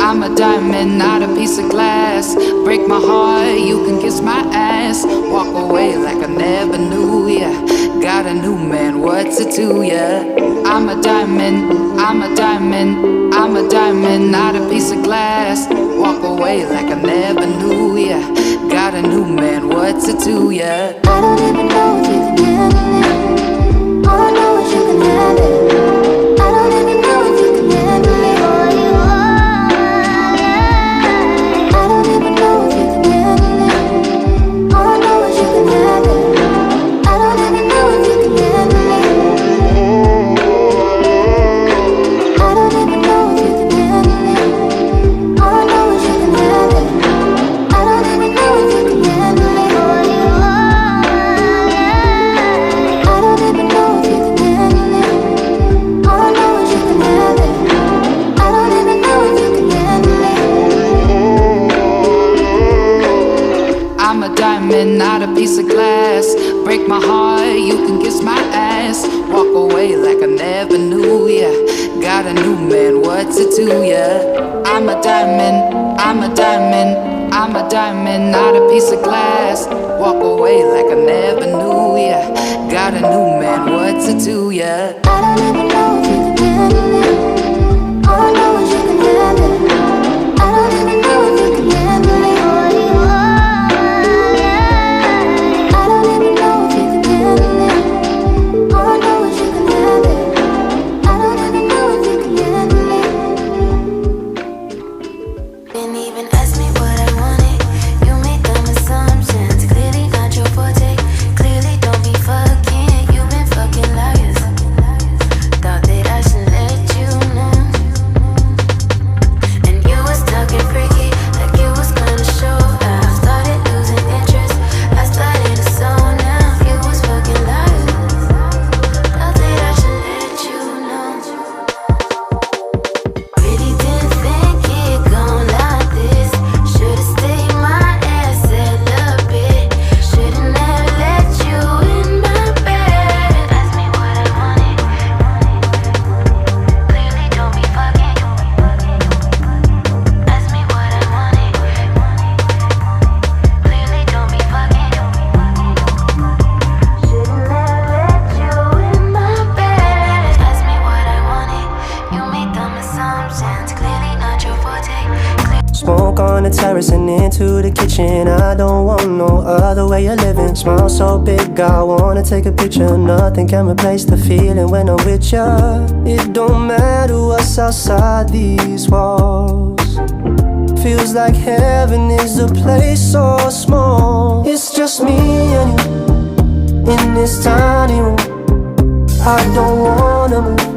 I'm a diamond, not a piece of glass. Break my heart, you can kiss my ass. Walk away like I never knew ya. Got a new man, what's it to ya? I'm a diamond, I'm a diamond, I'm a diamond, not a piece of glass. Walk away like I never knew ya. Got a new man, what's it to ya? I don't even know if you can handle it. All I know is you can have it. I don't even know if you can handle it. All you are, I don't even know if you can handle it. All I know is you can have it. I don't even know if you can handle it. I don't even know if you can handle it. All I know is you can have it. I don't even know if you can handle it. All you are, I don't even know if you can handle it. All I know is you can have it. I don't even know if you can handle it. I'm a diamond, not a piece of glass. Break my heart, you can kiss my ass. Walk away like I never knew ya. Got a new man, what's it to ya? I'm a diamond, I'm a diamond, I'm a diamond, not a piece of glass. Walk away like I never knew ya. Got a new man, what's it to ya? I don't even know if you can handle it. All I know is you can have it. I don't even know if you can handle it. All you are, I don't even know if you can handle it. All I know is you can have it. I don't even know if you can handle it. Didn't even ask me what I wanted. You made dumb assumptions. Clearly not your forte. Clearly don't be fucking. You've been fucking liars. Thought that I should let you know. And you was talking freaky, like you was gonna show out. Started losing interest. I started to zone out. You was fucking liars. Thought that I should let you know. Really didn't think it gon' like this. Should've stayed my ass celibate. Shouldn't have let you in my bed. Ask me what I wanted. Clearly don't be fucking. Ask me what I wanted. Clearly don't be fucking. Shouldn't have let you in my bed. Ask me what I wanted. You made dumb assumptions. Clearly not your forte. Smoke on the terrace and into the kitchen. I don't want no other way of living. Smile so big, I wanna take a picture. Nothing can replace the feeling when I'm with ya. It don't matter what's outside these walls. Feels like heaven is a place so small. It's just me and you in this tiny room. I don't wanna move.